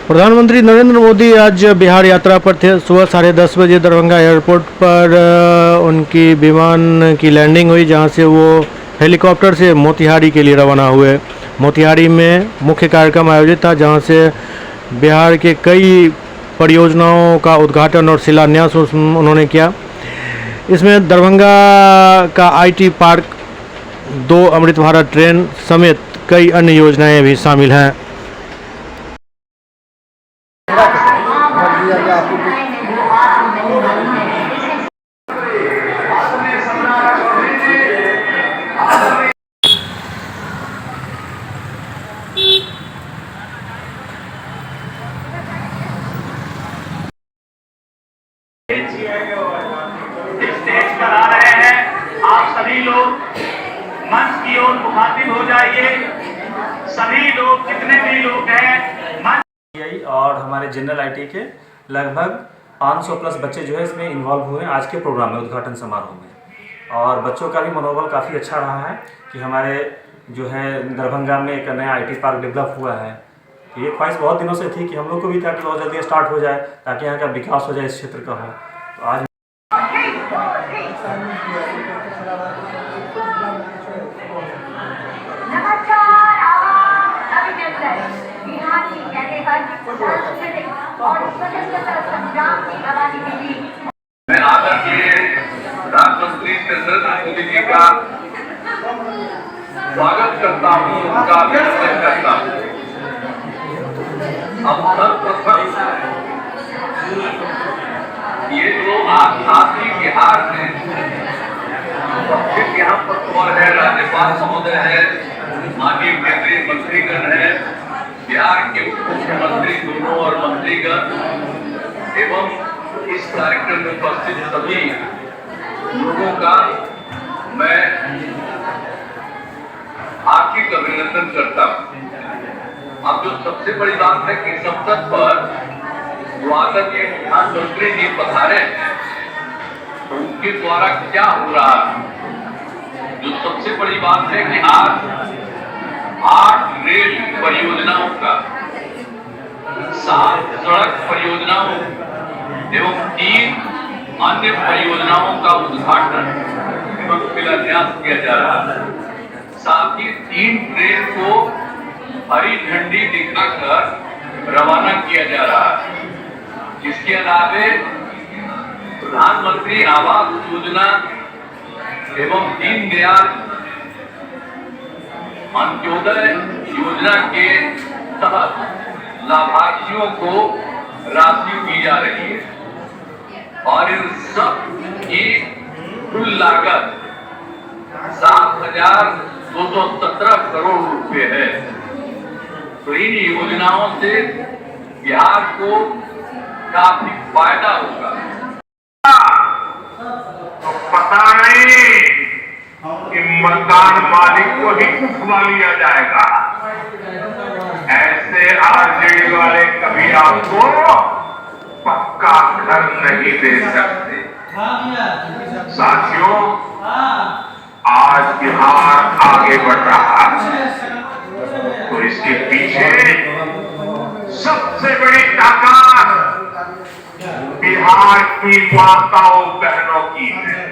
प्रधानमंत्री नरेंद्र मोदी आज बिहार यात्रा पर थे। सुबह 10:30 बजे दरभंगा एयरपोर्ट पर उनकी विमान की लैंडिंग हुई, जहां से वो हेलीकॉप्टर से मोतिहारी के लिए रवाना हुए। मोतिहारी में मुख्य कार्यक्रम आयोजित था, जहां से बिहार के कई परियोजनाओं का उद्घाटन और शिलान्यास उन्होंने किया। इसमें दरभंगा का IT park, 2 Amrit Bharat train समेत कई अन्य योजनाएं भी शामिल हैं। स्टेज पर आ रहे हैं, आप सभी लोग मंच की ओर मुखातिब हो जाइए। सभी लोग, जितने भी लोग हैं मंच। और हमारे जनरल IT के लगभग 500 प्लस बच्चे जो है इसमें इन्वॉल्व हुए हैं आज के प्रोग्राम में, उद्घाटन समारोह में। और बच्चों का भी मनोबल काफ़ी अच्छा रहा है कि हमारे जो है दरभंगा में एक नया IT पार्क डेवलप हुआ है। तो ये ख्वाहिश बहुत दिनों से थी कि हम लोग को भी था कि बहुत जल्दी स्टार्ट हो जाए, ताकि यहाँ का विकास हो जाए, इस क्षेत्र का हो। तो आज मैं आदरणीय प्रधानमंत्री नरेंद्र मोदी जी का स्वागत करता हूँ, उनका अभिनंदन करता हूँ। अब सर्वप्रथम ये जो आदि बिहार में यहाँ पर है, राज्यपाल महोदय है, माननीय केंद्रीय मंत्रीगण है, बिहार के मुख्यमंत्री दोनों और मंत्रीगण एवं इस कार्यक्रम में उपस्थित सभी लोगों का मैं हार्दिक अभिनंदन करता हूँ। अब जो सबसे बड़ी बात है कि इस अवसर पर जो आदरणीय प्रधानमंत्री जी पधारे हैं, तो उनके द्वारा क्या हो रहा है, जो सबसे बड़ी बात है कि आज 8 रेल परियोजनाओं का, 7 सड़क परियोजनाओं एवं 3 अन्य परियोजनाओं का उद्घाटन एवं शिलान्यास किया जा रहा है। साथ ही 3 ट्रेन को हरी झंडी दिखाकर रवाना किया जा रहा है। इसके अलावे प्रधानमंत्री आवास योजना एवं दीनदयाल अंत्योदय योजना के तहत लाभार्थियों को राशि दी जा रही है और इन सब की कुल लागत 7,217 करोड़ रुपए है। तो इन योजनाओं से बिहार को काफी फायदा होगा। तो पता नहीं कि मकान मालिक को ही छुपा लिया जाएगा। ऐसे आरजेडी वाले कभी आपको पक्का घर नहीं दे सकते। साथियों, आज बिहार आगे बढ़ रहा है, तो इसके पीछे सबसे बड़ी ताकत बिहार की माताओं बहनों की है।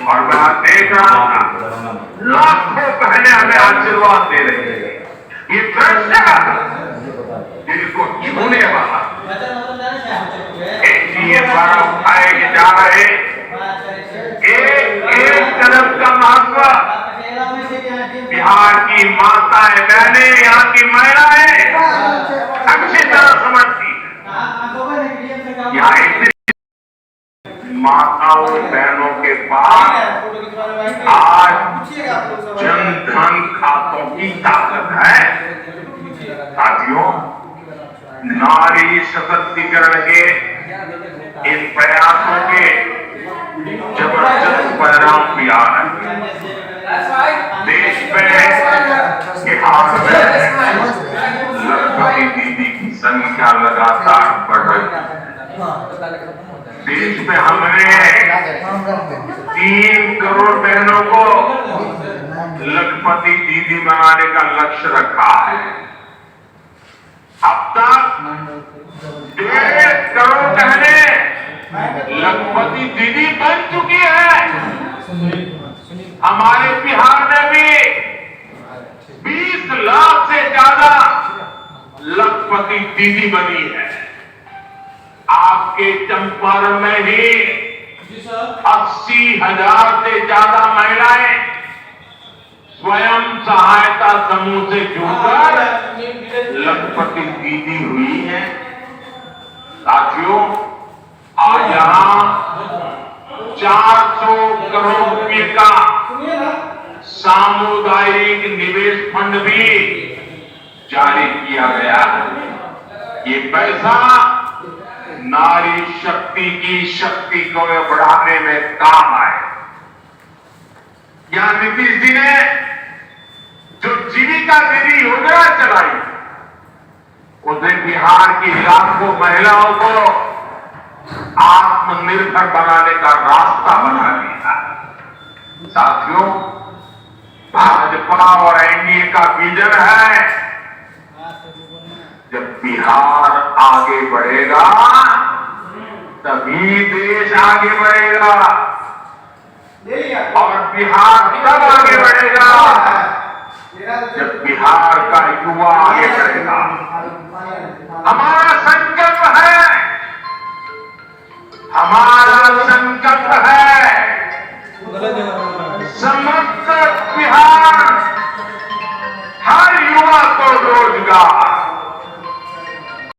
और मैं देख रहा था लाखों बहनें हमें आशीर्वाद दे रही है। ये दृश्य जिनको छूने वाला एनडीए द्वारा उठाए जा रहे एक कदम का महत्व बिहार की माताएं बहनें, यहाँ की महिलाएं अच्छी तरह समझती है। यहाँ इतनी माताओं बहनों के पास आज जनधन खातों की ताकत है। साथियों, नारी सशक्तिकरण के इन प्रयासों के जबरदस्त परिणाम भी आ रहे हैं। देश में, बिहार में लखपति दीदी की संख्या लगातार बढ़ रही है। देश में हमने 3 करोड़ बहनों को लखपति दीदी बनाने का लक्ष्य रखा है। अब तक दीदी बन चुकी है। हमारे बिहार में भी 20 लाख से ज्यादा लखपति दीदी बनी है। आपके चंपारण में ही 80,000 से ज्यादा महिलाएं स्वयं सहायता समूह से जुड़कर लखपति दीदी हुई है। साथियों, आज यहां 400 करोड़ रुपए का सामुदायिक निवेश फंड भी जारी किया गया है। ये पैसा नारी शक्ति की शक्ति को बढ़ाने में काम आए। यहां नीतीश जी ने जो जीविका दीदी योजना चलाई, उसने बिहार की लाखों महिलाओं को आत्मनिर्भर बनाने का रास्ता बना दिया। साथियों, भाजपा और एनडीए का विजन है, जब बिहार आगे बढ़ेगा तभी देश आगे बढ़ेगा। और बिहार तब आगे बढ़ेगा जब बिहार का युवा आगे बढ़ेगा। हमारा संकल्प है